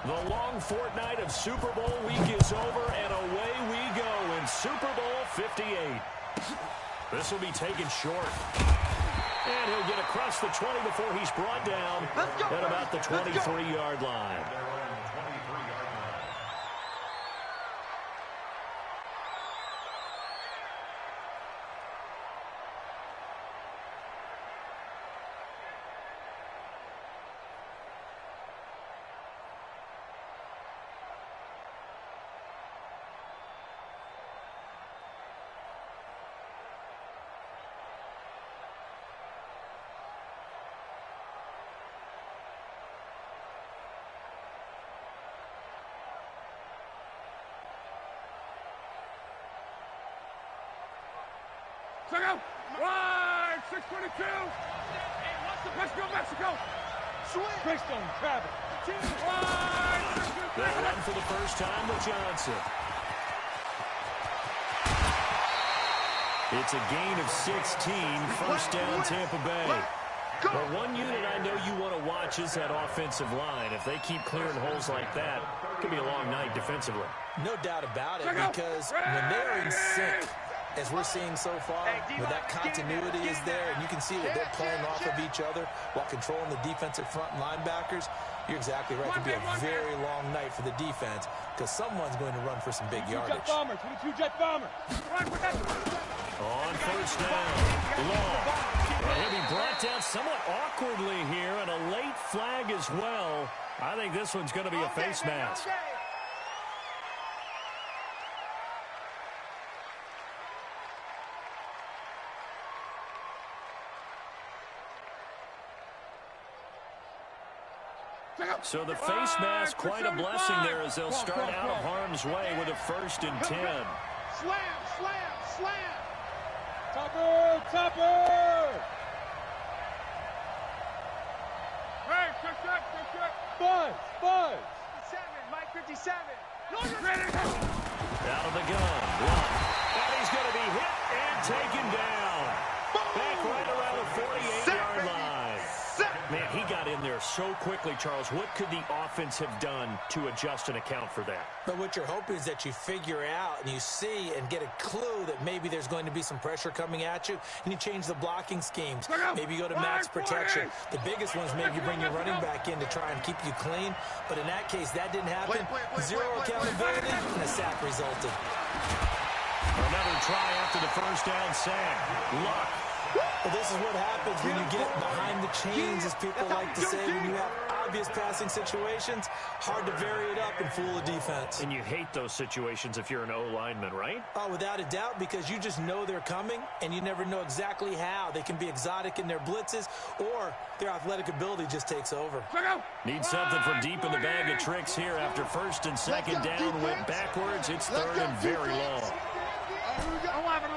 The long fortnight of Super Bowl week is over, and away we go in Super Bowl 58. This will be taken short. And he'll get across the 20 before he's brought down at about the 23-yard line. Go! Wide! 622! Let's go, Mexico! Greystone, Travis. Wide! They'll run for the first time with Johnson. It's a gain of 16, first down Tampa Bay. But one unit I know you want to watch is that offensive line. If they keep clearing holes like that, it could be a long night defensively. No doubt about it, because when they're in sync, as we're seeing so far, where that continuity is there, and you can see that they're playing off of each other while controlling the defensive front linebackers, you're exactly right. It could be a very long night for the defense because someone's going to run for some big yardage. Jet bomber. On first down, Long. And he'll be brought down somewhat awkwardly here, and a late flag as well. I think this one's going to be a face mask. So the face mask, quite a blessing there as they'll start out of harm's way with a 1st and 10. Slam! Topper! Hey, check. Buzz! 57, Mike 57. Out of the gun. And he's going to be hit and taken down. Back right around the 48-yard line. Man, he got in there so quickly, Charles. What could the offense have done to adjust and account for that? But what you're hoping is that you figure out and you see and get a clue that maybe there's going to be some pressure coming at you, and you change the blocking schemes. Maybe you go to max protection. The biggest one is maybe you bring your running back in to try and keep you clean. But in that case, that didn't happen. Zero accountability, and a sack resulted. Another try after the first down sack. Luck. Well, this is what happens when you get behind the chains, as people like to say, when you have obvious passing situations. Hard to vary it up and fool the defense. And you hate those situations if you're an O-lineman, right? Oh, without a doubt, because you just know they're coming, and you never know exactly how. They can be exotic in their blitzes, or their athletic ability just takes over. Need something from deep in the bag of tricks here. After 1st and 2nd down went backwards, it's 3rd and very long. 11.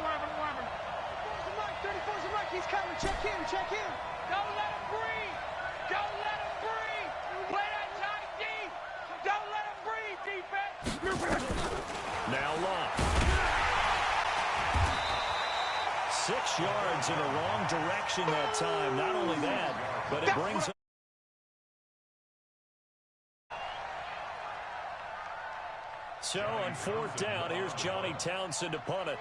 34's a Mike. He's coming. Check in. Don't let him breathe. Play that tight deep. Don't let him breathe, defense. Now Luck. 6 yards in a wrong direction that time. Not only that, but it brings... So on 4th down, here's Johnny Townsend to punt it.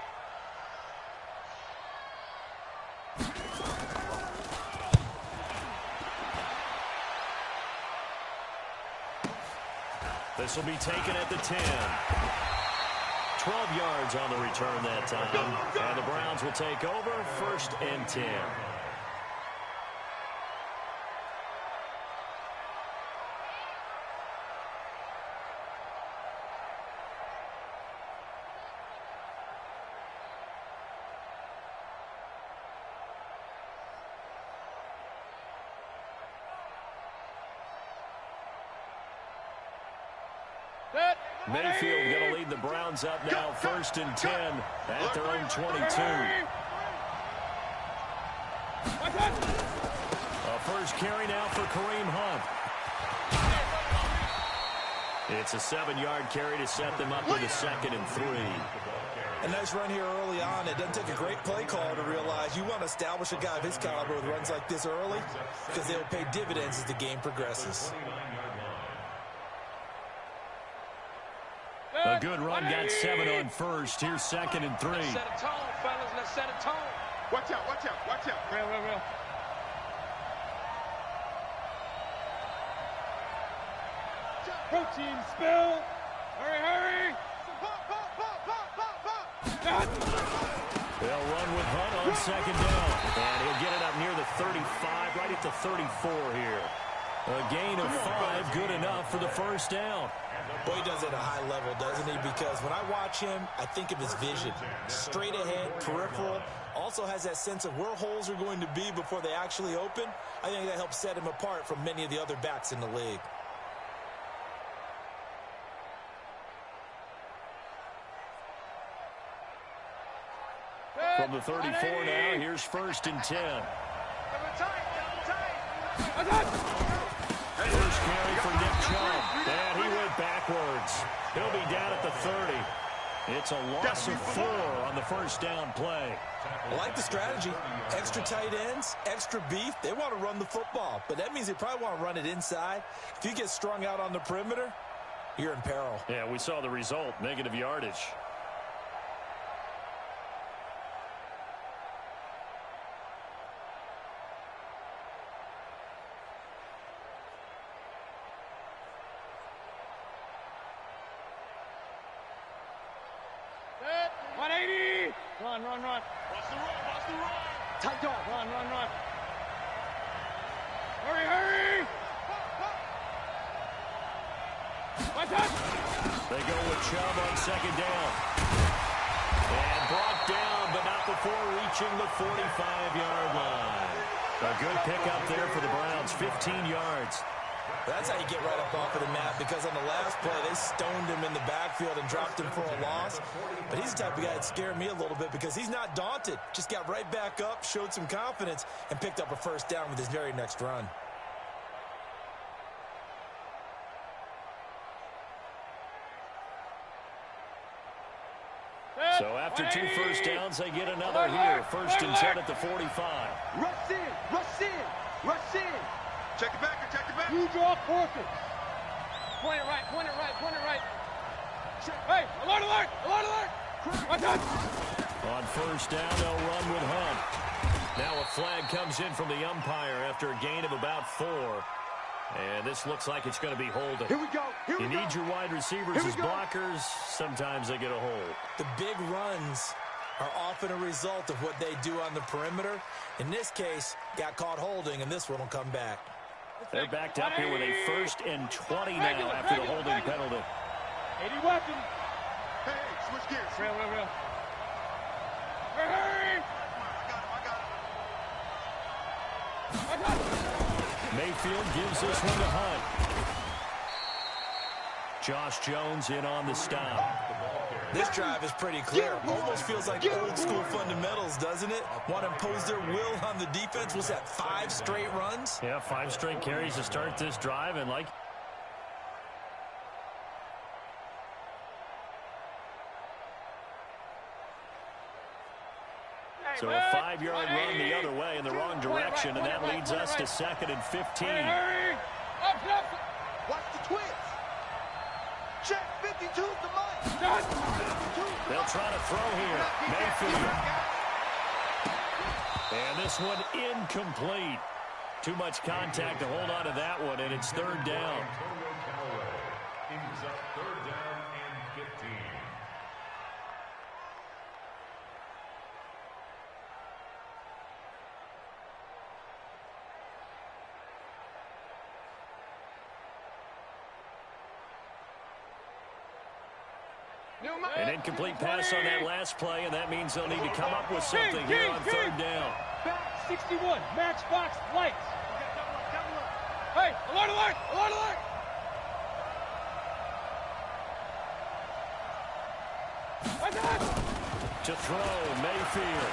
This will be taken at the 10. 12 yards on the return that time. And the Browns will take over, 1st and 10. Mayfield going to lead the Browns up now, 1st and 10 at their own 22. A first carry now for Kareem Hunt. It's a 7-yard carry to set them up with a 2nd and 3. A nice run here early on. It doesn't take a great play call to realize you want to establish a guy of his caliber with runs like this early, because they'll pay dividends as the game progresses. A good run, got 7 on first. Here's 2nd and 3. Let's set a tone, fellas. Let's set a tone. Watch out, watch out, watch out. Real. Protein spill. Hurry. They'll run with Hunt on 2nd down. And he'll get it up near the 35, right at the 34 here. A gain of 5, good enough for the 1st down. Boy, he does it at a high level, doesn't he? Because when I watch him, I think of his vision. Straight ahead, peripheral. Also has that sense of where holes are going to be before they actually open. I think that helps set him apart from many of the other backs in the league. From the 34 now, here's 1st and 10. First carry for Nick Chubb. And he went backwards. He'll be down at the 30. It's a loss of 4 on the 1st down play. I like the strategy. Extra tight ends, extra beef. They want to run the football, but that means they probably want to run it inside. If you get strung out on the perimeter, you're in peril. Yeah, we saw the result, negative yardage. Run. Watch the run. Tight dog. Run. Hurry. Watch out. They go with Chubb on 2nd down. And brought down, but not before reaching the 45-yard line. A good pickup there for the Browns, 15 yards. That's how you get right up off of the mat, because on the last play, they stoned him in the backfield and dropped him for a loss. But he's the type of guy that scared me a little bit because he's not daunted. Just got right back up, showed some confidence, and picked up a 1st down with his very next run. So after 2 1st downs, they get another here. 1st and 10 at the 45. Rush in. Check it back. You draw quarters. Point it right. Hey, alert. Watch out. On 1st down, they'll run with Hunt. Now a flag comes in from the umpire after a gain of about 4. And this looks like it's going to be holding. Here we go. You need your wide receivers as blockers. Sometimes they get a hold. The big runs are often a result of what they do on the perimeter. In this case, got caught holding, and this one will come back. They're backed up here with a 1st and 20 now after the holding penalty. 80 weapons. Hey, switch gears. Real. Hurry. I got it. Mayfield gives this one to Hunt. Josh Jones in on the stop. This drive is pretty clear. Almost feels like old school fundamentals, doesn't it? Want to impose their will on the defense. Was that 5 straight runs? Yeah, 5 straight carries to start this drive, and like... So a 5-yard run the other way in the wrong direction, and that leads us to 2nd and 15. Hurry. Up. Watch the twins. Check 52's the mic. They'll try to throw here. Mayfield. And this one incomplete. Too much contact to hold on to that one, and it's 3rd down. An incomplete pass on that last play, and that means they'll need to come up with something here on 3rd down. Back 61, matchbox lights. Hey, alert. To throw, Mayfield.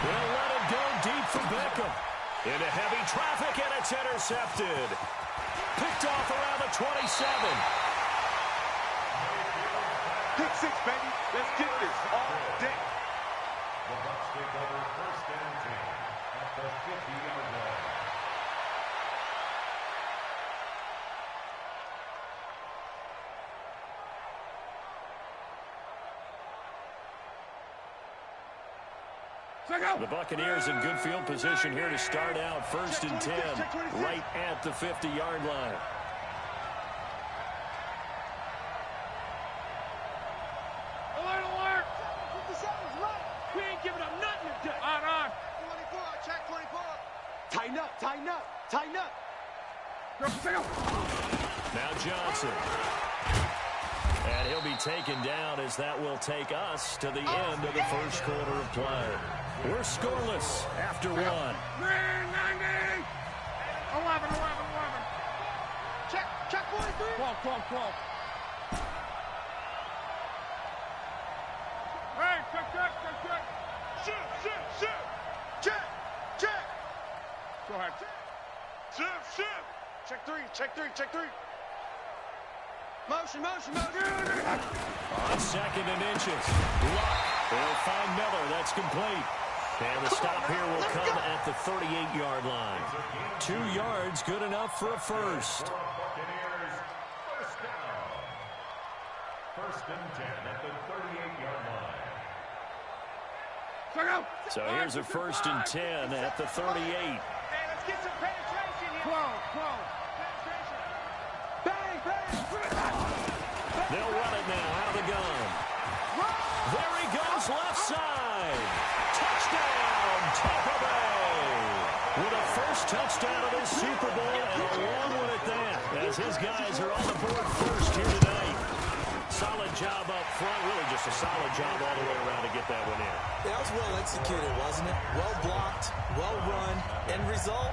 They'll let him go deep for Beckham. Into heavy traffic, and it's intercepted. Picked off around the 27. Pick 6, baby. Let's get this all day. The Bucs take over 1st and 10 at the 50-yard line. The Buccaneers in good field position here to start out. 1st and 10, right at the 50-yard line. Alert! 57's right. We ain't giving up nothing today. On. 24, check 24. Tighten up. Now Johnson. And he'll be taken down as that will take us to the end of the first quarter of play. We're scoreless after one. 90. 11. Check 43. 12. Hey, check. Shoot. Check. Go ahead. Shoot. Check three. Motion. On 2nd and inches. Luck. They'll find Miller. That's complete. And the stop here will come at the 38-yard line. 2 yards, good enough for a first. Buccaneers, first down. 1st and 10 at the 38-yard line. So here's a 1st and 10 at the 38. Hey, let's get some penetration here. 12. Bang. They'll run it now out of the gun. There he goes, left side. Touchdown, Tampa Bay. With a first touchdown of this Super Bowl and a long one at that, as his guys are on the board first here tonight. Solid job up front, really just a solid job all the way around to get that one in. That was well executed, wasn't it? Well blocked, well run. End result,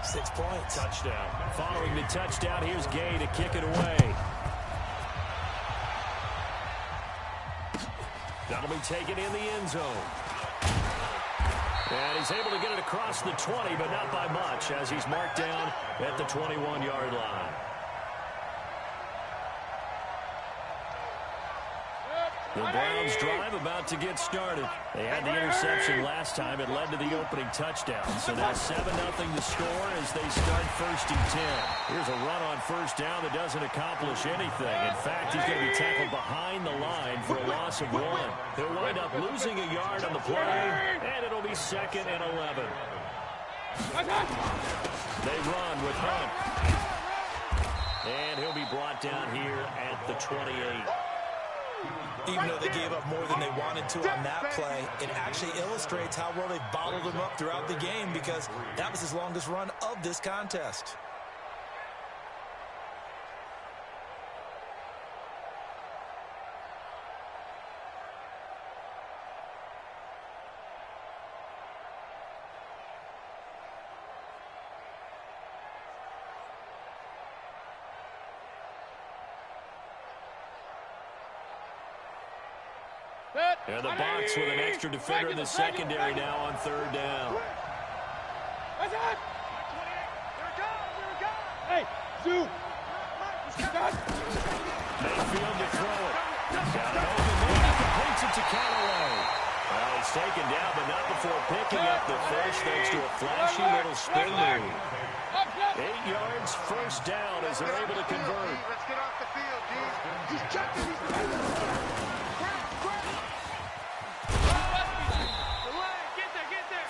6 points. Touchdown. Following the touchdown, here's Gay to kick it away. That'll be taken in the end zone. And he's able to get it across the 20, but not by much, as he's marked down at the 21-yard line. The Browns drive about to get started. They had the interception last time. It led to the opening touchdown. So now 7-0 to score as they start 1st and 10. Here's a run on 1st down that doesn't accomplish anything. In fact, he's going to be tackled behind the line for a loss of 1. He'll wind up losing a yard on the play, and it'll be 2nd and 11. They run with Hunt. And he'll be brought down here at the 28. Even though they gave up more than they wanted to on that play, it actually illustrates how well they bottled them up throughout the game, because that was his longest run of this contest. And the box with an extra defender in the secondary now on 3rd down. Hey, Sue. Mayfield to throw it. Got it open there. Completes it to Callaway. Well, he's taken down, but not before picking up the first, thanks to a flashy little spin move. 8 yards, 1st down as they're able to convert. Let's get off the field, dude. He's checking.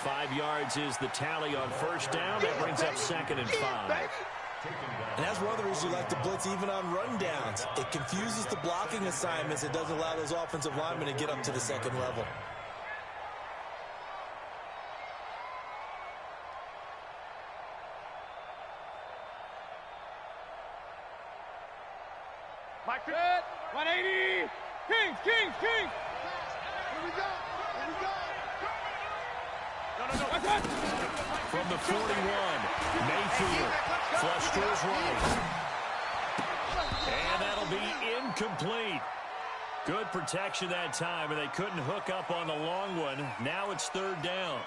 5 yards is the tally on 1st down. That brings up 2nd and 5. And that's one of the reasons you like to blitz even on rundowns. It confuses the blocking assignments. It doesn't allow those offensive linemen to get up to the 2nd level. Mike, 180. Kings. Here we go. From the 41, Mayfield flush to his right. And that'll be incomplete. Good protection that time, and they couldn't hook up on the long one. Now it's 3rd down.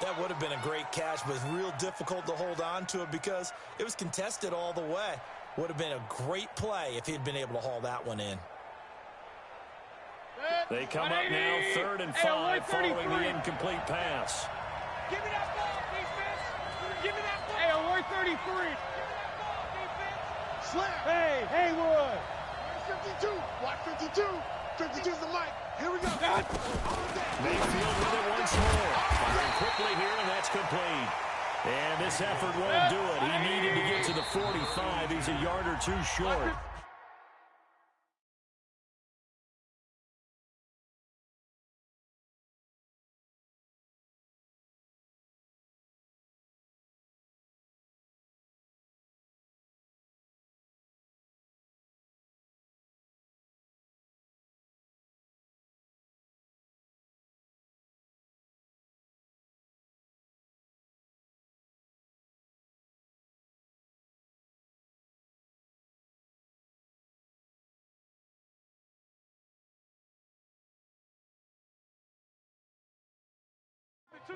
That would have been a great catch, but it's real difficult to hold on to it because it was contested all the way. Would have been a great play if he'd been able to haul that one in. They come up now 3rd and 5 following the incomplete pass. Give me that ball, defense. Give me that ball. Hey, Alert 33. Give me that ball, defense. Slap. Hey, Haywood. 52. Watch 52. 52's the mic. Here we go. Mayfield with it once once more. Firing quickly here, and that's complete. And this effort won't do it. He needed to get to the 45. He's a yard or two short.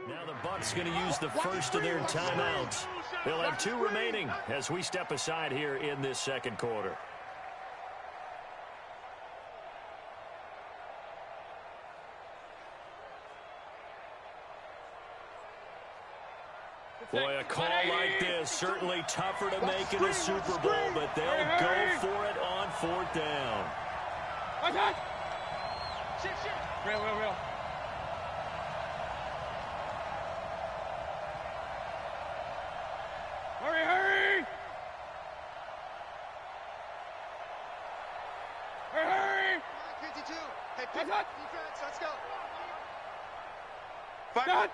Now the Bucs going to use the first of their timeouts. They'll have 2 remaining as we step aside here in this second quarter. Boy, a call like this, certainly tougher to make in a Super Bowl, but they'll go for it on 4th down. Real. Hurry! Hurry! 52. Hey, pick That's defense. Let's go. Done.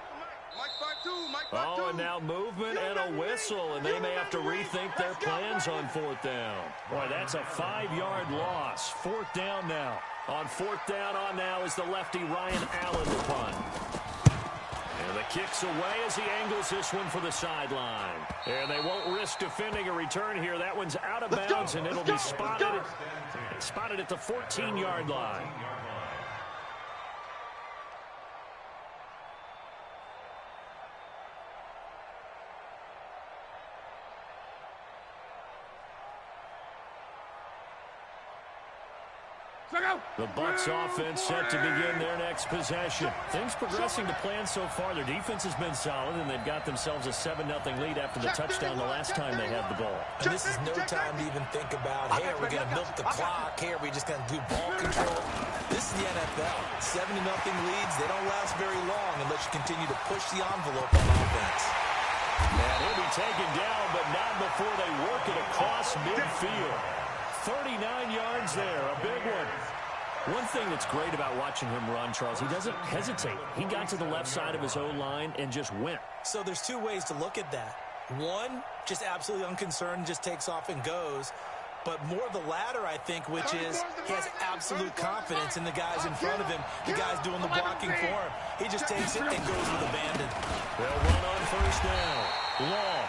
Mike 5-2. Mike 5-2. Oh, and now movement and a whistle, and they may have to rethink their plans on 4th down. Boy, that's a 5-yard loss. 4th down now. On 4th down now is the lefty Ryan Allen to punt. And the kick's away as he angles this one for the sideline. And they won't risk defending a return here. That one's out of bounds, and it'll be spotted at the 14-yard line. The Bucs offense set to begin their next possession. Things progressing to plan so far. Their defense has been solid, and they've got themselves a 7-0 lead after the touchdown the last time they had the ball. And this is no time to even think about, hey, are we going to milk the clock? Hey, are we just going to do ball control? This is the NFL. 7-0 leads, they don't last very long unless you continue to push the envelope on offense. And he'll be taken down, but not before they work it across midfield. 39 yards there, a big one. One thing that's great about watching him run, Charles, he doesn't hesitate. He got to the left side of his own line and just went. So there's 2 ways to look at that. One, just absolutely unconcerned, just takes off and goes. But more the latter, I think, which is he has absolute confidence in the guys in front of him, the guys doing the blocking for him. He just takes it and goes with abandon. They'll run on 1st down. Long.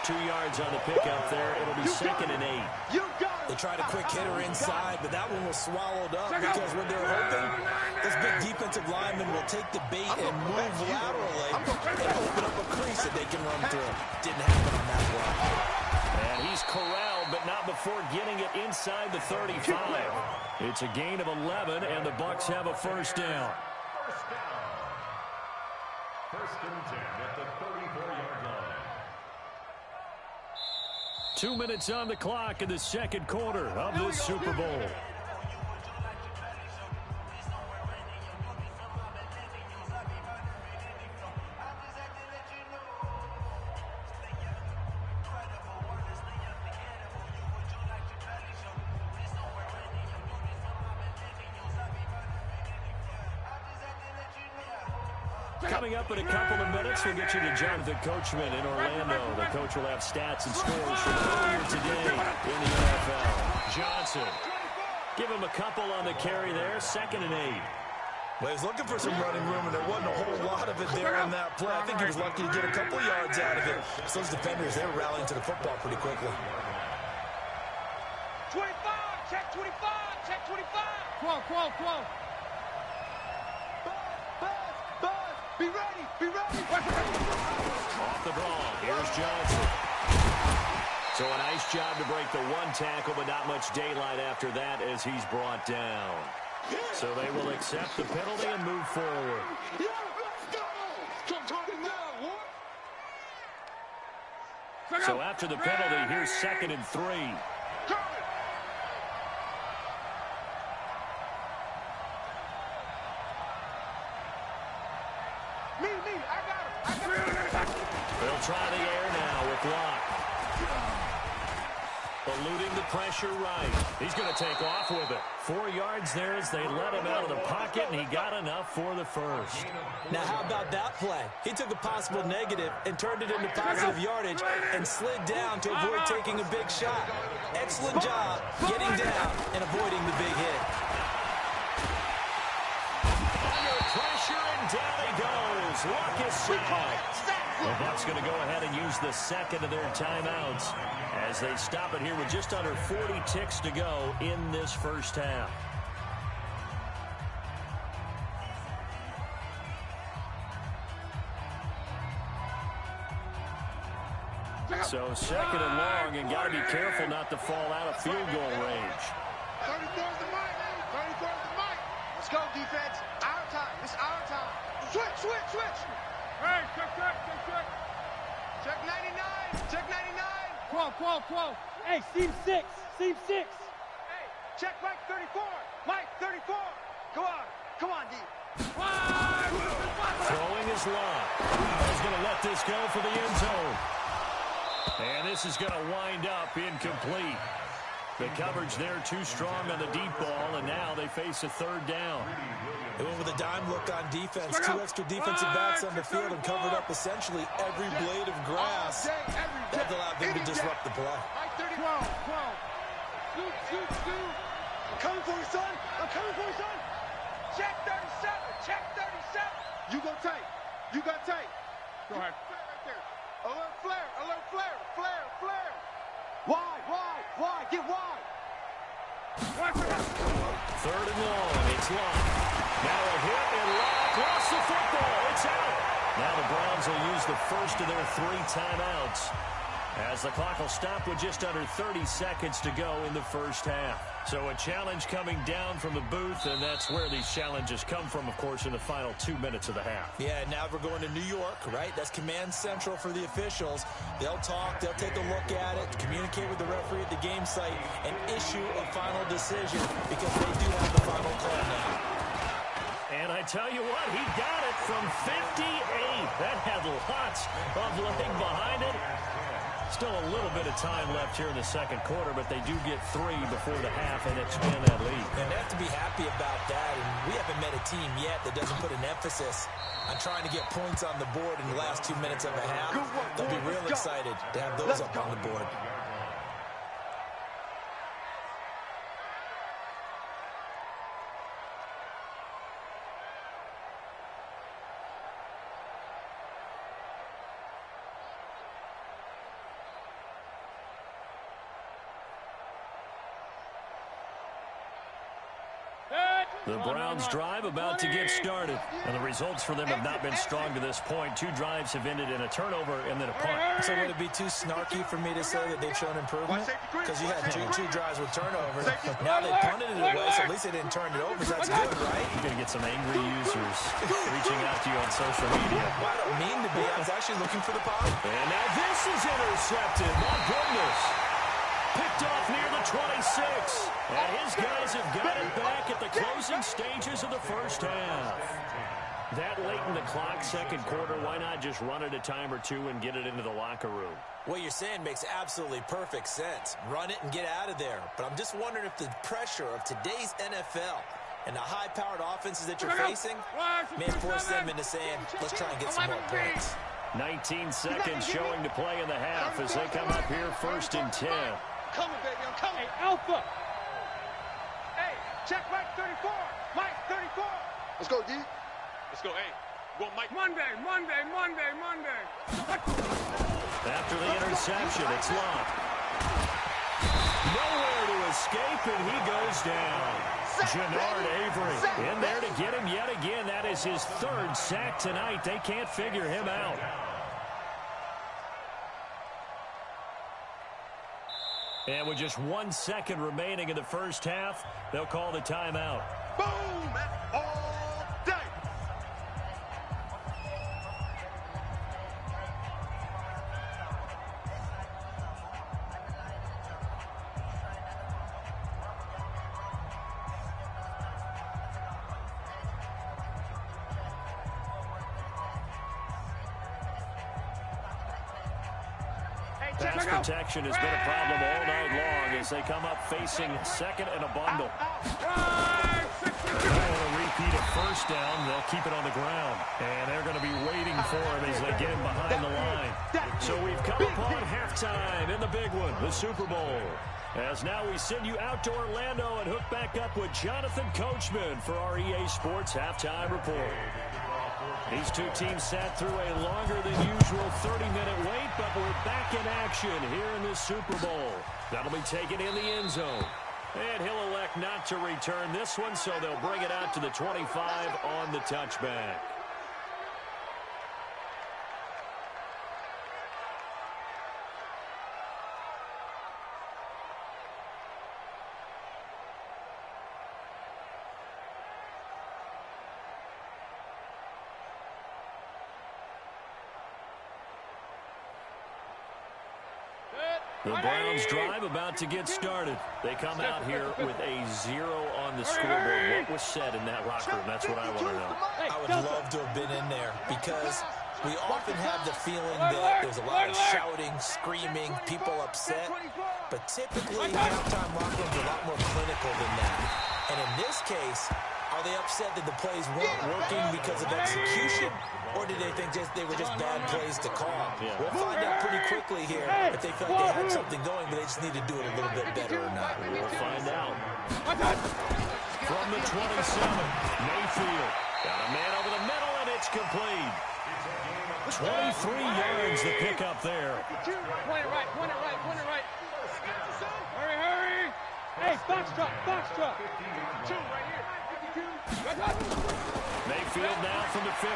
2 yards on the pickup there. It'll be 2nd and 8. They tried a quick hitter inside, but that one was swallowed up because what they're hoping, this big defensive lineman will take the bait and move laterally and open up a crease that they can run through. Didn't happen on that block. And he's corralled, but not before getting it inside the 35. It's a gain of 11, and the Bucs have a 1st down. First and 10 at the 34-yard line. 2 minutes on the clock in the second quarter of this Super Bowl. Coming up in a couple of minutes, we'll get you to Jonathan Coachman in Orlando. The coach will have stats and scores from earlier today in the NFL. Johnson, give him a couple on the carry there, 2nd and 8. Well, he was looking for some running room, and there wasn't a whole lot of it there on that play. I think he was lucky to get a couple of yards out of it. So those defenders, they were rallying to the football pretty quickly. 25, check 25, check 25. 12. Be ready. Off the ball, here's Johnson. So a nice job to break the 1 tackle, but not much daylight after that as he's brought down. So they will accept the penalty and move forward. So after the penalty, here's 2nd and 3. They'll try the air now with Locke. Eluding the pressure right. He's going to take off with it. 4 yards there as they let him out of the pocket, and he got enough for the first. Now, how about that play? He took a possible negative and turned it into positive yardage and slid down to avoid taking a big shot. Excellent job getting down and avoiding the big hit. Under pressure, and down he goes. Luck is sacked. The Bucs going to go ahead and use the second of their timeouts as they stop it here with just under 40 ticks to go in this first half. So second and long, and got to be careful not to fall out of field goal range. 34's the mic. 34's the mic. Let's go, defense. Our time. It's our time. Switch. Hey, check. Check 99. Check 99. 12. Hey, seam 6. Hey, check Mike 34. Mike 34. Come on, D. Throwing his line. He's going to let this go for the end zone. And this is going to wind up incomplete. The coverage there too strong on the deep ball, and now they face a third down. They went with a dime look on defense. 2 extra defensive backs on the field and covered up essentially every blade of grass. That allowed them to disrupt the play. 12. Shoot. I'm coming for you, son. Check 37. You got tape. Go ahead. Right there. Alert flare. Why? Get wide. Third and long. It's Locke. Now a hit, and Locke lost the football. It's out. Now the Browns will use the first of their 3 timeouts as the clock will stop with just under 30 seconds to go in the first half. So a challenge coming down from the booth, and that's where these challenges come from, of course, in the final 2 minutes of the half. Yeah, now we're going to New York, right? That's command central for the officials. They'll talk, they'll take a look at it, communicate with the referee at the game site, and issue a final decision because they do have the final call now. And I tell you what, he got it from 58. That had lots of leg behind it. Still a little bit of time left here in the second quarter, but they do get 3 before the half and expand that lead. And they have to be happy about that. And we haven't met a team yet that doesn't put an emphasis on trying to get points on the board in the last 2 minutes of a half. They'll be real excited to have those up on the board. The Browns drive about to get started. And the results for them have not been strong to this point. 2 drives have ended in a turnover and then a punt. So would it be too snarky for me to say that they've shown improvement? Because you had two drives with turnovers. Now they punted it away, so at least they didn't turn it over. So that's good, right? You're going to get some angry users reaching out to you on social media. Well, I don't mean to be. I was actually looking for the positive. And now this is intercepted. My goodness. Picked off near the 26. And his guys have got it back at the closing stages of the first half. That late in the clock, second quarter, why not just run it a time or 2 and get it into the locker room? What you're saying makes absolutely perfect sense. Run it and get out of there. But I'm just wondering if the pressure of today's NFL and the high-powered offenses that you're facing may force them into saying, let's try and get some more points. 19 seconds showing to play in the half as they come up here first and 10. Coming, baby, I'm coming. Hey, Alpha. Hey, check Mike 34. Mike 34. Let's go, D. Let's go, hey. Go, Mike. Monday. After the interception, it's Locke. Nowhere to escape, and he goes down. Jannard Avery in there to get him yet again. That is his 3rd sack tonight. They can't figure him out. And with just 1 second remaining in the first half, they'll call the timeout. Boom! All day. Pass protection has been a problem all night long as they come up facing second and a bundle. They don't want to repeat a first down. They'll keep it on the ground. And they're going to be waiting for him as they get him behind the line. So we've come upon halftime in the big one, the Super Bowl. As now we send you out to Orlando and hook back up with Jonathan Coachman for our EA Sports Halftime Report. These two teams sat through a longer than usual 30-minute wait, but we're back in action here in this Super Bowl. That'll be taken in the end zone. And he'll elect not to return this one, so they'll bring it out to the 25 on the touchback. The Browns drive about to get started. They come out here with a 0 on the scoreboard. What was said in that locker room? That's what I want to know. I would love to have been in there because we often have the feeling that there's a lot of shouting, screaming, people upset. But typically, halftime locker rooms are a lot more clinical than that. And in this case, are they upset that the plays weren't working because of execution? Or did they think they were just bad plays to call? Yeah. We'll find out pretty quickly here if they felt they had something going, but they just need to do it a little bit better or not. We'll find out. From the 27, Mayfield. Got a man over the middle, and it's complete. 23 yards to pick up there. Point it right, point it right, point it right. Hurry, hurry. Hey, box truck, box truck. 52 right here. 52. Mayfield now from the 50.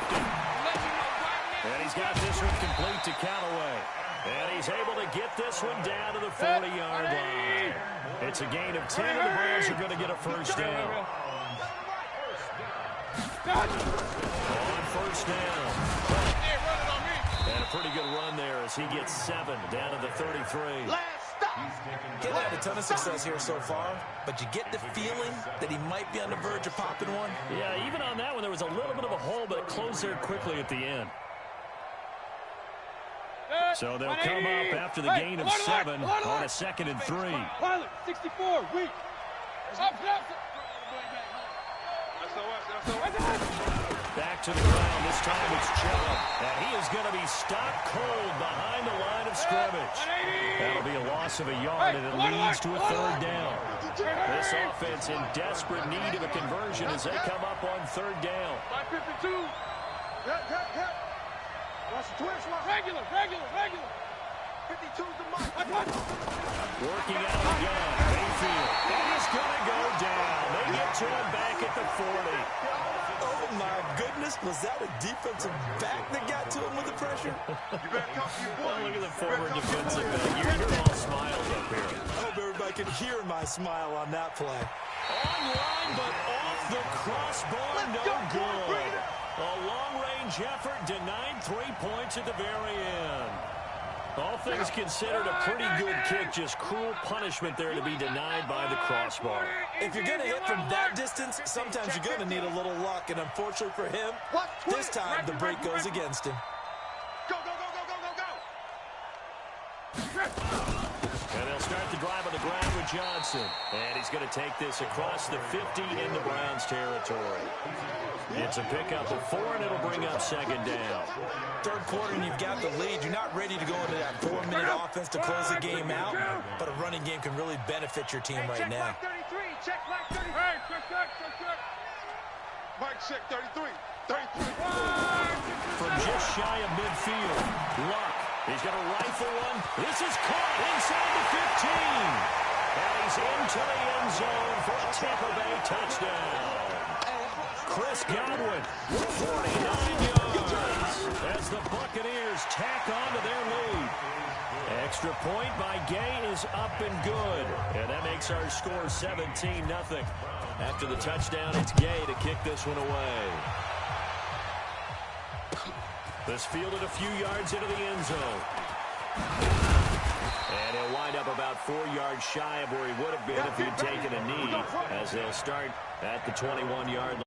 And he's got this one complete to Callaway. And he's able to get this one down to the 40-yard line. It's a gain of 10, and the Browns are going to get a first down. On first down. And a pretty good run there as he gets 7 down to the 33. He's had a ton of success here so far, but you get the feeling that he might be on the verge of popping one. Yeah, even on that one, there was a little bit of a hole, but it closed there quickly at the end. So they'll come up after the gain of 7 on a 2nd and 3. Pilot, 64, weak. Back to the ground. This time it's Chubb. And he is going to be stopped cold behind the line of scrimmage. That'll be a loss of a yard, and it leads to a 3rd down. This offense in desperate need of a conversion as they come up on 3rd down. 52. Watch the twist. Regular. 52's the mark. Working out the gun. Mayfield. And he's going to go down. They get to him back at the 40. Oh, my goodness. Was that a defensive back that got to him with the pressure? You better talk to your boy. Look at the former defensive back. You're all smiles up here. I hope everybody can hear my smile on that play. Online, but off the crossbar, no good. A long-range effort denied 3 points at the very end. All things considered, a pretty good kick. Just cruel punishment there to be denied by the crossbar. If you're going to hit from that distance, sometimes you're going to need a little luck. And unfortunately for him, this time the break goes against him. Go. And they'll start the drive on the ground with Johnson. And he's going to take this across the 50 in the Browns territory. It's a pickup of 4, and it'll bring up 2nd down. 3rd quarter, and you've got the lead. You're not ready to go into that 4-minute offense to close the game out, but a running game can really benefit your team right now. Check Mike 33. Hey, check. Mike, check 33. 33. From just shy of midfield, Luck. He's going to rifle one. This is caught inside the 15. And he's into the end zone for a Tampa Bay touchdown. Chris Godwin, 49 yards as the Buccaneers tack on to their lead. Extra point by Gay is up and good. And that makes our score 17-0. After the touchdown, it's Gay to kick this one away. This fielded a few yards into the end zone. And he'll wind up about 4 yards shy of where he would have been if he'd taken a knee, as they'll start at the 21-yard line.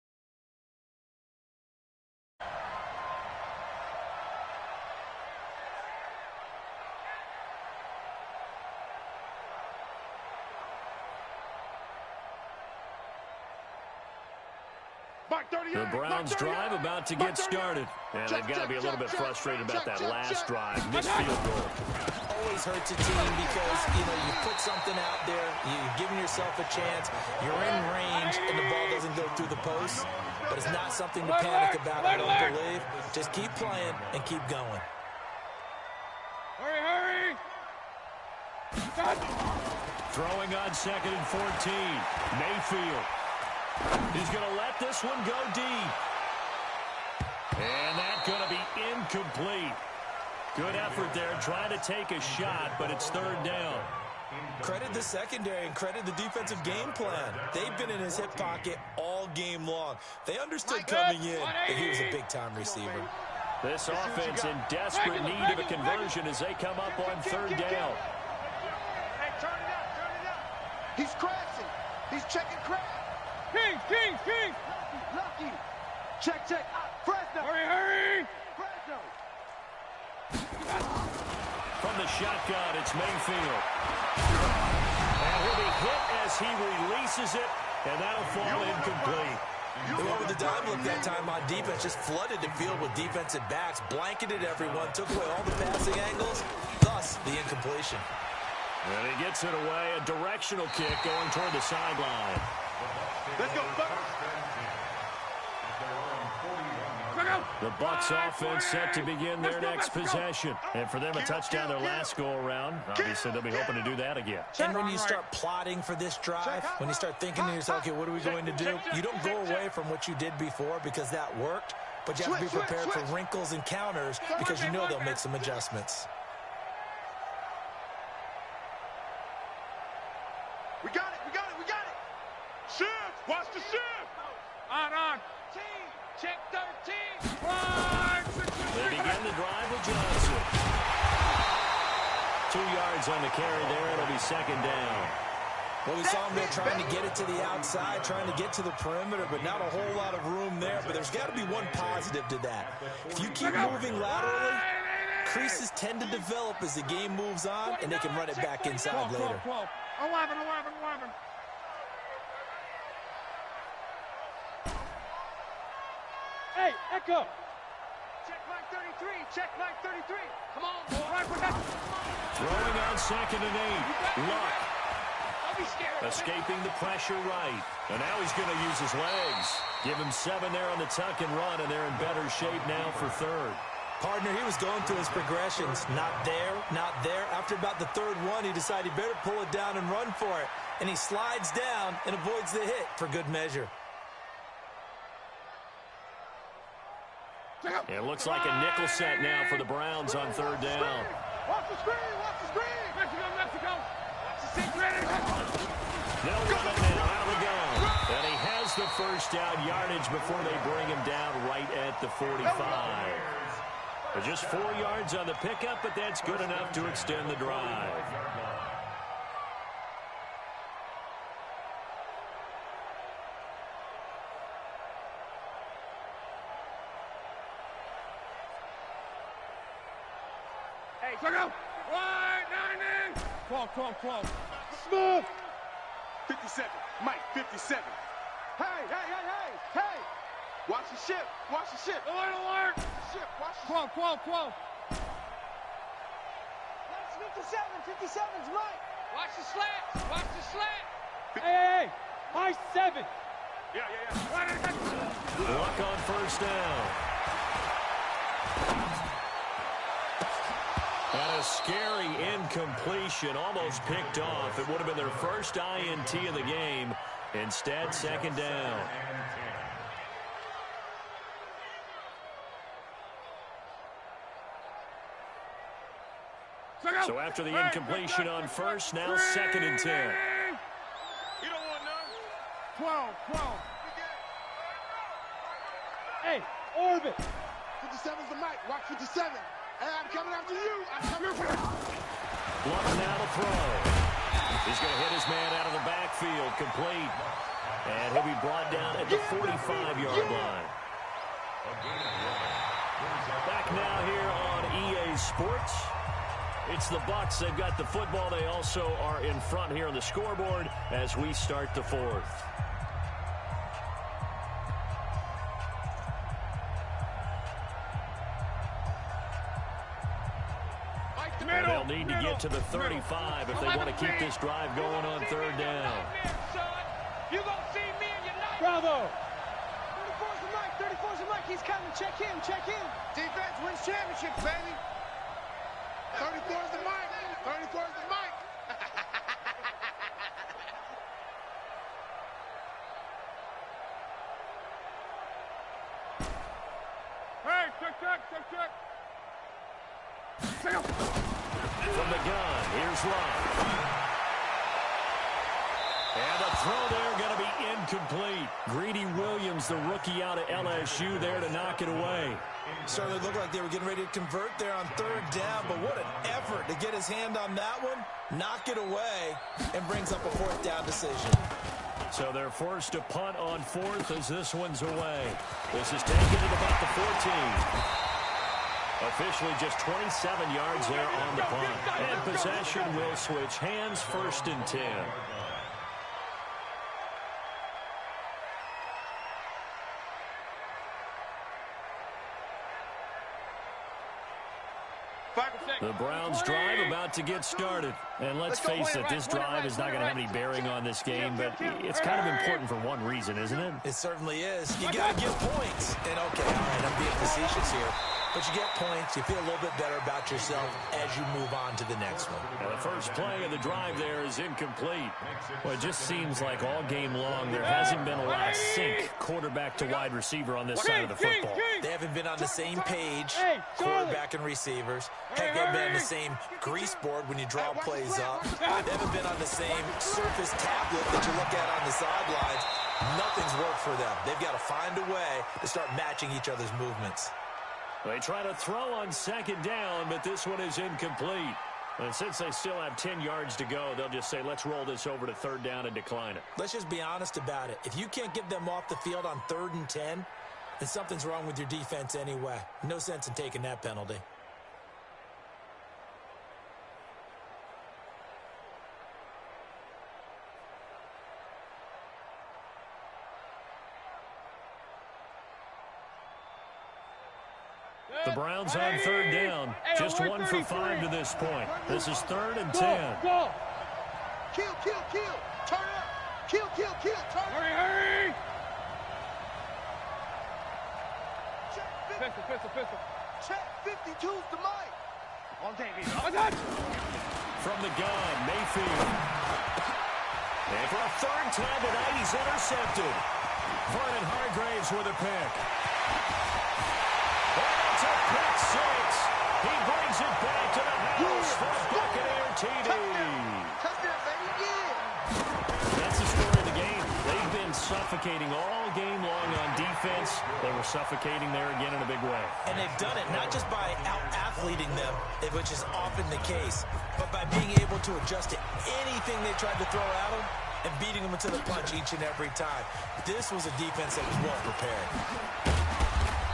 The Browns drive about to get started. And they've got to be a little bit frustrated about that last drive. Missed field goal. Always hurts a team because, you put something out there, you're giving yourself a chance, you're in range, and the ball doesn't go through the post. But it's not something to panic about, I don't believe. Just keep playing and keep going. Hurry! Throwing on 2nd and 14. Mayfield. He's going to let this one go deep. And that's going to be incomplete. Good effort there, trying to take a shot, but it's 3rd down. Credit the secondary and credit the defensive game plan. They've been in his hip pocket all game long. They understood coming in that he was a big-time receiver. This offense in desperate need of a conversion as they come up on 3rd down. Hey, turn it up. He's crashing. He's checking crash. King. Lucky. Check. Fresno. Hurry. Fresno. From the shotgun, it's Mayfield. And he'll be hit as he releases it, and that'll fall incomplete. They went with the dime look that time on defense, just flooded the field with defensive backs, blanketed everyone, took away all the passing angles, thus the incompletion. And he gets it away, a directional kick going toward the sideline. Let's go, Buck. The Bucs offense set to begin their next possession. And for them, a touchdown their last go-around. Obviously, they'll be hoping to do that again. And when you start plotting for this drive, when you start thinking to yourself, okay, what are we going to do? You don't go away from what you did before because that worked, but you have to be prepared for wrinkles and counters because you know they'll make some adjustments. We got it. Shift. Watch the shift. On. Check 13. They begin the drive with Johnson. 2 yards on the carry there. It'll be 2nd down. Well, we saw him there trying to get it to the outside, trying to get to the perimeter, but not a whole lot of room there. But there's got to be one positive to that. If you keep moving laterally, creases tend to develop as the game moves on, and they can run it back inside later. 11. Hey, Echo. Check Mike 33. Come on, boy. Throwing on 2nd and 8. Luck. Don't be scared. Escaping the pressure right. And now he's going to use his legs. Give him 7 there on the tuck and run, and they're in better shape now for 3rd. Partner, he was going through his progressions. Not there. After about the 3rd one, he decided he better pull it down and run for it. And he slides down and avoids the hit for good measure. It looks like a nickel set now for the Browns on 3rd down. Watch the screen. Mexico. They'll run it now. Out we go. And he has the 1st down yardage before they bring him down right at the 45. But just 4 yards on the pickup, but that's good enough to extend the drive. Hey, check out. 190. 12. Smooth. 57. Mike, 57. Hey. Watch the ship. Alert. Ship. Watch the 12. That's 57's Mike. Watch the slant. Hey. High 7. Yeah. Luck on 1st down. And a scary incompletion, almost picked off. It would have been their first INT of the game. Instead, 2nd down. So after the incompletion on 1st, now 2nd and 10. You don't want none. 12. Hey, orbit. 57's the Mike. Watch 57. Hey, I'm coming after you. Luck now to throw. He's going to hit his man out of the backfield, complete. And he'll be brought down at the 45-yard line. Back now here on EA Sports. It's the Bucs. They've got the football. They also are in front here on the scoreboard as we start the 4th. And they'll need to get to the 35 if they want to keep this drive going on third down. You gonna see me in your night. Bravo. 34's the mic. 34's the mic. He's coming. Check him. Check him. Defense wins championships, baby. 34's the mic. 34's the mic. Hey, check. From the gun, here's Love. And a throw there going to be incomplete. Greedy Williams, the rookie out of LSU, there to knock it away. Certainly looked like they were getting ready to convert there on third down, but what an effort to get his hand on that one, knock it away, and brings up a fourth down decision. So they're forced to punt on fourth as this one's away. This is taken at about the 14. Officially just 27 yards there on the punt. And possession will switch hands, 1st and 10. The Browns drive about to get started. And let's face it, this drive is not going to have any bearing on this game, but it's kind of important for one reason, isn't it? It certainly is. You got to get points. And okay, all right, I'm being facetious here. But you get points, you feel a little bit better about yourself as you move on to the next one. And the first play of the drive there is incomplete. Well, it just seems like all game long there hasn't been a lot of sync quarterback to wide receiver on this side of the football. They haven't been on the same page, quarterback and receivers. Heck, they've been on the same grease board when you draw plays up. They haven't been on the same surface tablet that you look at on the sidelines. Nothing's worked for them. They've got to find a way to start matching each other's movements. They try to throw on 2nd down, but this one is incomplete. And since they still have 10 yards to go, they'll just say, let's roll this over to 3rd down and decline it. Let's just be honest about it. If you can't get them off the field on 3rd and 10, then something's wrong with your defense anyway. No sense in taking that penalty. The Browns on 3rd down. Just 1 for 5 to this point. This is 3rd and 10. Go. Kill. Turn up. Kill. Turn up. Hurry. Check 50. Pistol. Check 52's the mic. On Davies. From the gun, Mayfield. And for a 3rd time tonight, he's intercepted. Vernon Hargraves with a pick. That's a pick 6. He brings it back to the house for a Buccaneer TD. Touchdown, baby. Yeah. That's the story of the game. They've been suffocating all game long on defense. They were suffocating there again in a big way. And they've done it not just by out-athleting them, which is often the case, but by being able to adjust to anything they tried to throw at them and beating them into the punch each and every time. This was a defense that was well prepared.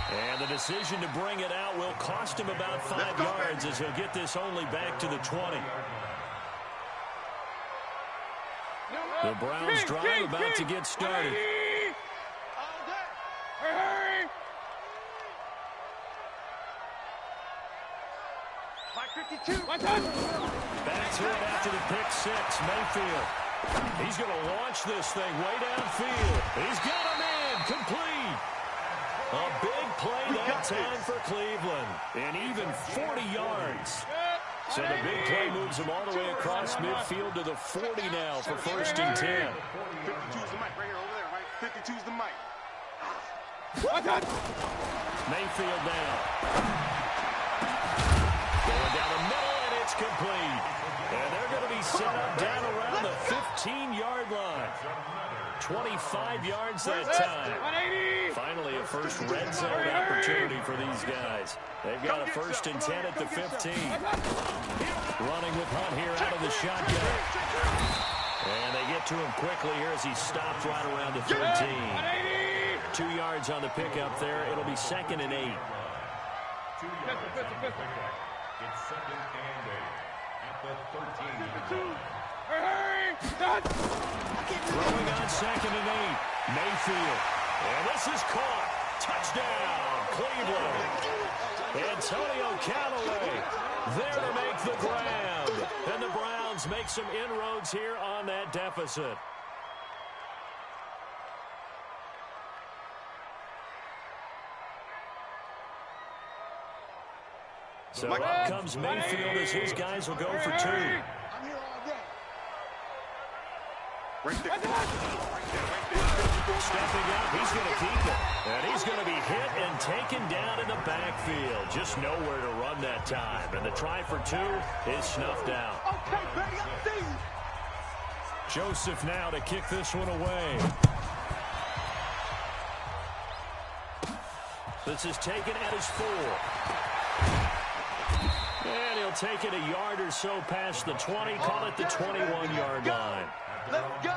And the decision to bring it out will cost him about 5 yards as he'll get this only back to the 20. The Browns drive about to get started. Hurry. Mike 52. Watch out. Back to it after the pick 6, Mayfield. He's going to launch this thing way downfield. He's got a man complete. A big play that time for Cleveland. And even 40 yards. So the big play moves him all the way across midfield to the 40 now for 1st and 10. 52's the mic right here over there, right? 52's the mic. Watch out. Mayfield down. Going down the middle, and it's complete. And they're going to be set up down around the 15-yard line. 25 yards that time. 180. Finally, a first red zone opportunity for these guys. They've got a 1st and 10 at the 15. Running with Hunt here out of the shotgun. And they get to him quickly here as he stopped right around the 13. 2 yards on the pickup there. It'll be 2nd and 8. 2 yards on the pickup. It's 2nd and 8 at the 13. Hurry. Done. Throwing on 2nd and 8. Mayfield. And this is caught. Touchdown, Cleveland. Antonio Callaway there to make the grab. And the Browns make some inroads here on that deficit. So up comes Mayfield as his guys will go for two. I'm here all day. Right there. Stepping up, he's going to keep it. And he's going to be hit and taken down in the backfield. Just nowhere to run that time. And the try for two is snuffed out. Okay, baby, I see you. Joseph now to kick this one away. This is taken at his 4. And he'll take it a yard or so past the 20, call it the 21-yard line. Let's go.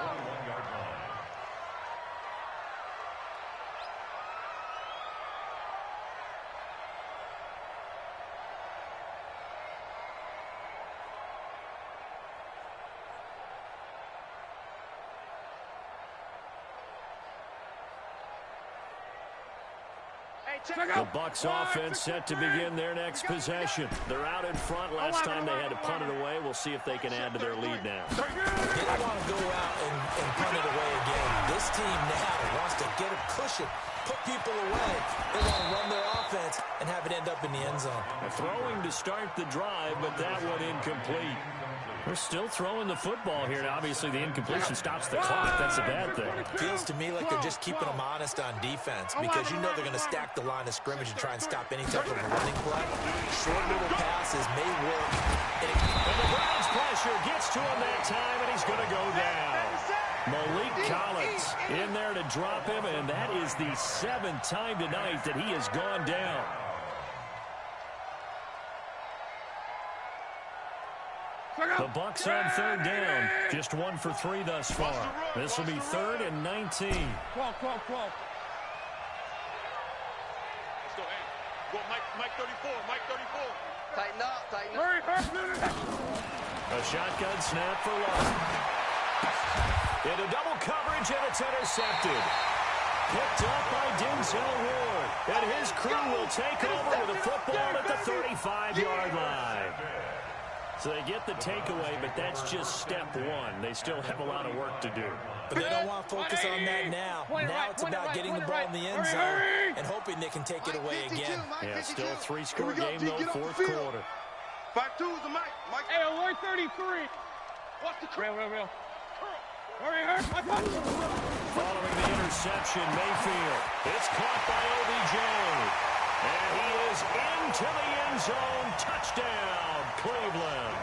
The Bucs offense set to begin their next possession. They're out in front. Last time they had to punt it away. We'll see if they can add to their lead now. They don't want to go out and punt it away again. This team now wants to get a cushion, put people away. They want to run their offense and have it end up in the end zone. Throwing to start the drive, but that one incomplete. They're still throwing the football here. Now, obviously, the incompletion stops the clock. That's a bad thing. Feels to me like they're just keeping them honest on defense because you know they're going to stack the line of scrimmage and try and stop any type of running play. Short little passes may work. And the Browns pressure gets to him that time, and he's going to go down. Malik Collins in there to drop him, and that is the 7th time tonight that he has gone down. The Bucs on 3rd down. Just 1 for 3 thus far. This will be 3rd and 19. 12. Let's go, hey. Go, Mike 34. Mike 34. Tighten up, tighten up. Hurry. A shotgun snap for Love. Into double coverage, and it's intercepted. Picked up by Denzel Ward. And his crew will take over with a football at the 35-yard line. So they get the takeaway, but that's just step 1. They still have a lot of work to do. But they don't want to focus on that now. Now it's about getting the ball in the end zone and hoping they can take it away again. Yeah, still a 3-score game, though, 4th quarter. 5-2 is the Mike. Mike. Hey, alert 33. Watch the Real. Hurry. Following the interception, Mayfield. It's caught by OBJ. And he is into the end zone. Touchdown, Cleveland.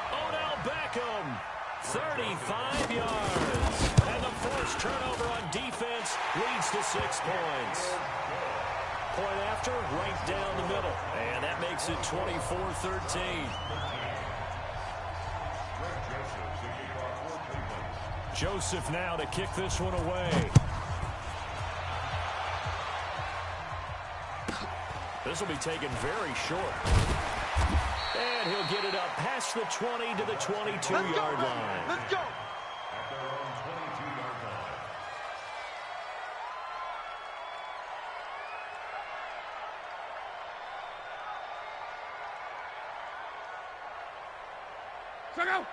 Odell Beckham, 35 yards. And the first turnover on defense leads to 6 points. Point after, right down the middle. And that makes it 24-13. Joseph now to kick this one away. This will be taken very short. And he'll get it up past the 20 to the 22-yard line. Let's go.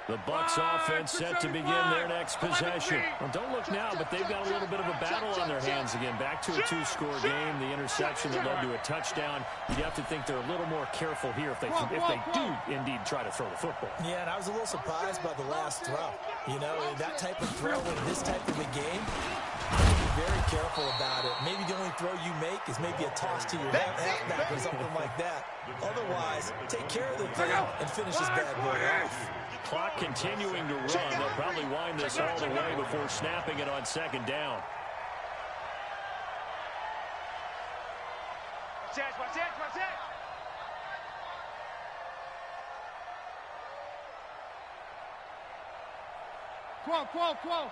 The Bucs offense set to begin their next possession. Well, don't look now, but they've got a little bit of a battle on their hands again. Back to a 2-score game. The interception that led to a touchdown. You'd have to think they're a little more careful here if they do indeed try to throw the football. Yeah, and I was a little surprised by the last throw. You know, that type of throw in this type of a game, be very careful about it. Maybe the only throw you make is maybe a toss to your halfback or something like that. Otherwise, take care of the thing and finish this bad boy off. Clock continuing to run. They'll probably wind this all the way before snapping it on 2nd down. Watch it. 12.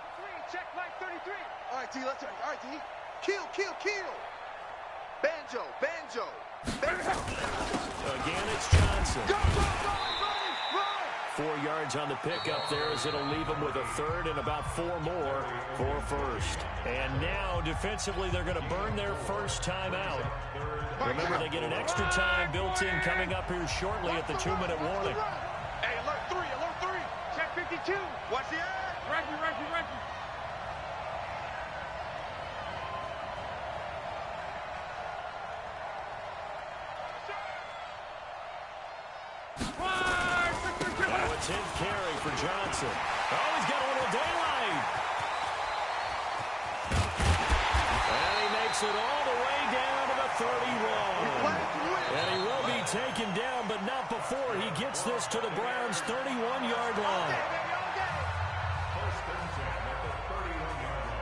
Check Mike 33. All right, T, let's go. All right, T. Kill. Banjo. Again, it's Johnson. Go, run. 4 yards on the pickup there as it'll leave them with a third and about 4 more for first. And now, defensively, they're going to burn their first timeout. Remember, they get an extra time built in coming up here shortly at the 2-minute warning. Hey, alert 3, alert 3. Check 52. Watch the eye. Reggie. Now a 10th carry for Johnson. Oh, he's got a little daylight. And he makes it all the way down to the 31. And he will be taken down, but not before he gets this to the Browns' 31-yard line. First and 10 at the 31-yard line.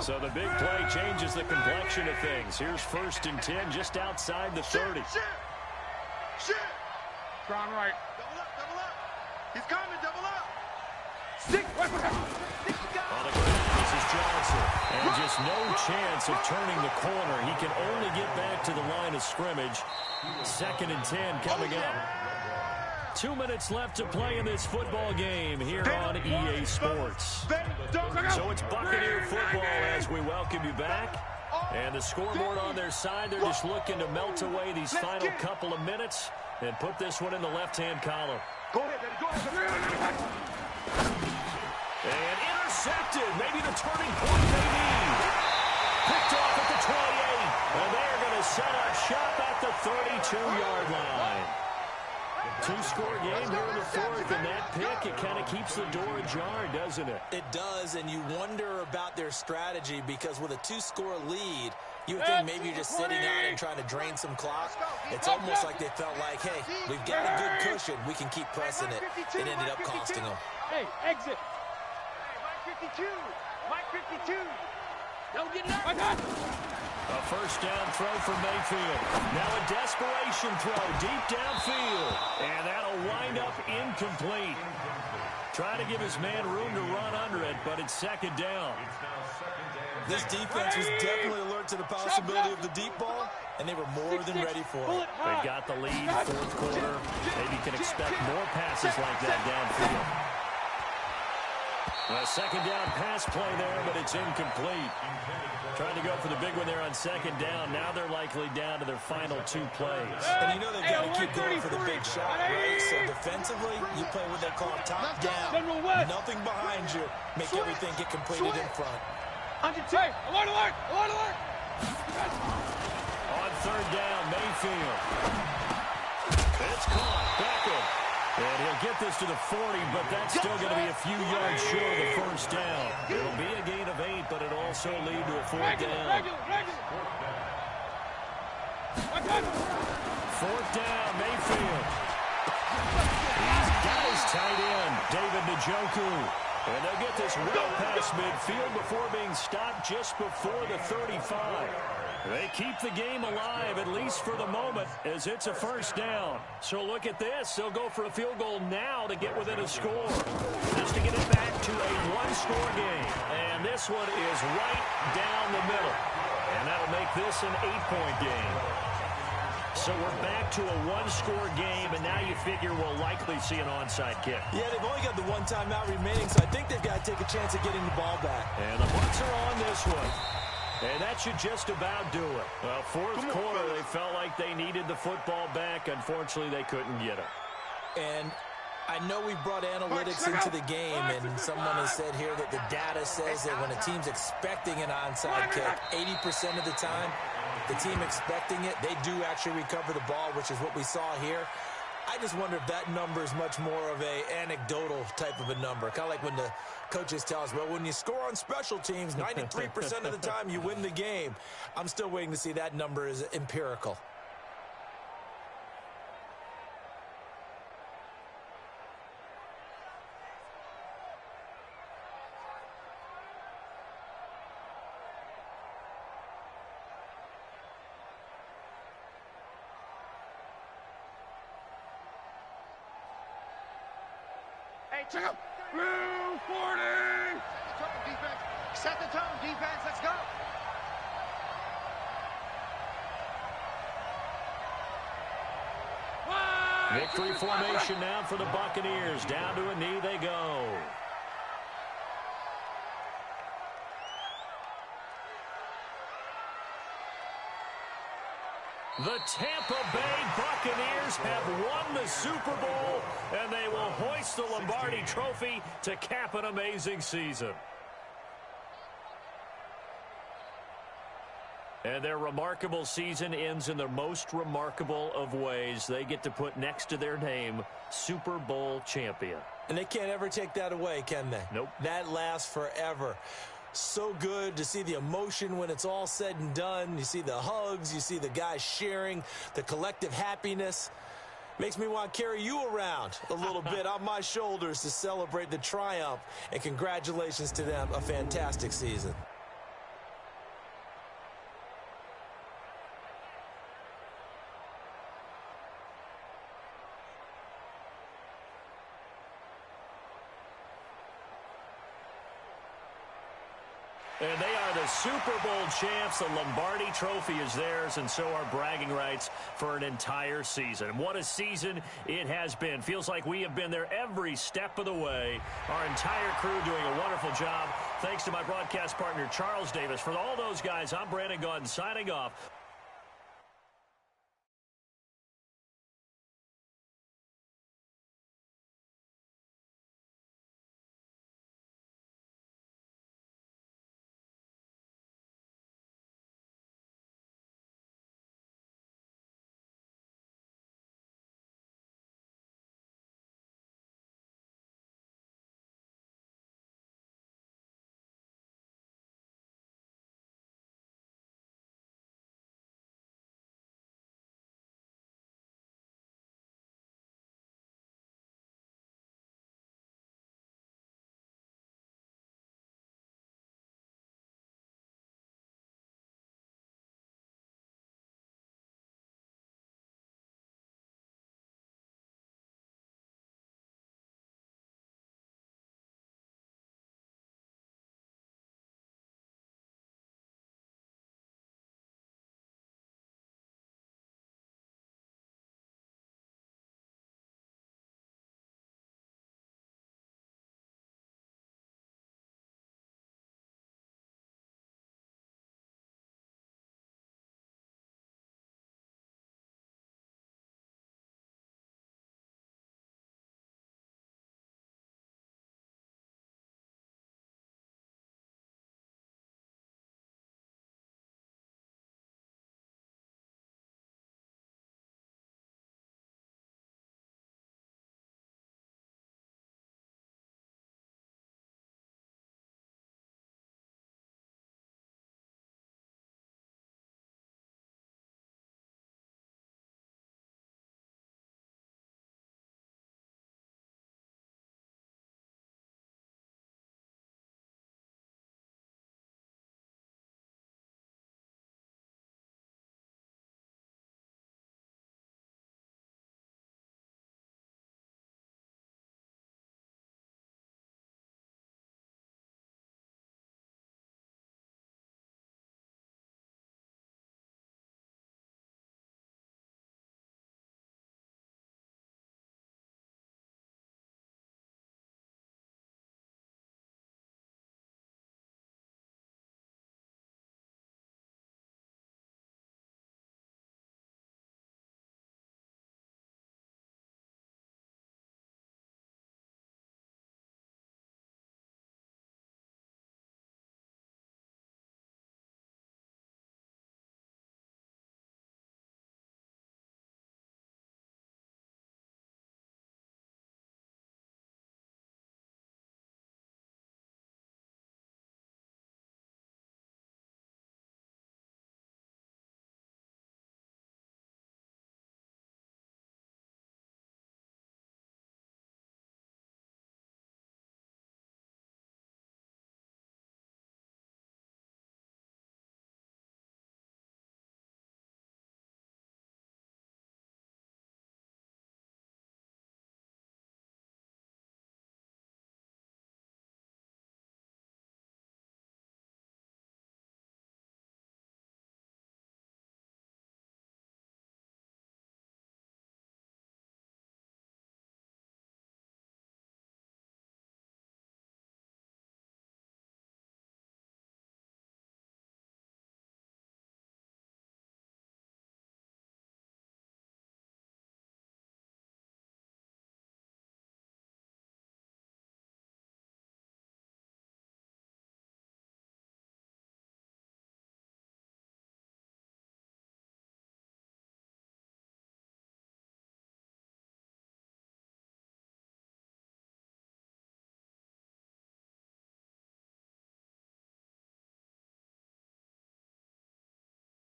So the big play changes the complexion of things. Here's 1st and 10 just outside the 30. Shit. Strong right. Double up. He's coming, double up. Stick. On the ground, this is Johnson. And just no chance of turning the corner. He can only get back to the line of scrimmage. 2nd and 10 coming up. 2 minutes left to play in this football game here on EA Sports. So it's Buccaneer football as we welcome you back. And the scoreboard on their side, they're just looking to melt away these final couple of minutes and put this one in the left-hand column. Go ahead, baby. Go ahead. And intercepted. Maybe the turning point they need. Picked off at the 28. And they're going to set up shop at the 32-yard line. 2-score game here in the 4th, and that pick, it kind of keeps the door ajar, doesn't it? It does, and you wonder about their strategy because with a 2-score lead, you would think maybe you're just sitting out and trying to drain some clock. It's almost like they felt like, hey, we've got a good cushion. We can keep pressing it. It ended up costing them. Hey, exit. Mike 52. Mike 52. Don't get nervous. A first down throw for Mayfield. Now a desperation throw deep downfield. And that'll wind up incomplete. Trying to give his man room to run under it, but it's 2nd down. This defense was definitely alert to the possibility of the deep ball, and they were more than ready for it. They've got the lead, 4th quarter. Maybe can expect more passes like that downfield. A 2nd down pass play there, but it's incomplete. Trying to go for the big one there on 2nd down. Now they're likely down to their final 2 plays. And you know they've got to keep going for the big shot, right? So defensively, you play what they call top down. Nothing behind you. Make everything get completed in front. Hey, alert. On 3rd down, Mayfield. It's caught. Beckham. And he'll get this to the 40, but that's still going to be a few yards short of the first down. It'll be a gain of 8, but it'll also lead to a 4th down. 4th down, Mayfield. He's got his tight end, David Njoku. And they'll get this well past midfield before being stopped just before the 35. They keep the game alive, at least for the moment, as it's a first down. So look at this. They'll go for a field goal now to get within a score, just to get it back to a 1-score game. And this one is right down the middle. And that'll make this an 8-point game. So we're back to a 1-score game, and now you figure we'll likely see an onside kick. Yeah, they've only got the 1 timeout remaining, so I think they've got to take a chance of getting the ball back. And the Bucs are on this one. And that should just about do it. Well, 4th quarter, they felt like they needed the football back. Unfortunately, they couldn't get it. And I know we've brought analytics into the game, and someone has said here that the data says that when a team's expecting an onside kick, 80% of the time, the team expecting it, they do actually recover the ball, which is what we saw here. I just wonder if that number is much more of a anecdotal type of a number. Kind of like when the coaches tell us, well, when you score on special teams, 93% of the time you win the game. I'm still waiting to see that number is empirical. Check up. Blue 40. Set the tone, defense. Let's go. Victory formation now for the Buccaneers. Down to a knee they go. The Tampa Bay Buccaneers have won the Super Bowl, and they will hoist the Lombardi Trophy to cap an amazing season. And their remarkable season ends in the most remarkable of ways. They get to put next to their name, Super Bowl champion. And they can't ever take that away, can they? Nope. That lasts forever. So good to see the emotion when it's all said and done. You see the hugs, you see the guys sharing, the collective happiness. Makes me want to carry you around a little bit on my shoulders to celebrate the triumph. And congratulations to them, a fantastic season. And they are the Super Bowl champs. The Lombardi Trophy is theirs, and so are bragging rights for an entire season. What a season it has been. Feels like we have been there every step of the way. Our entire crew doing a wonderful job. Thanks to my broadcast partner, Charles Davis. For all those guys, I'm Brandon Gaudin signing off.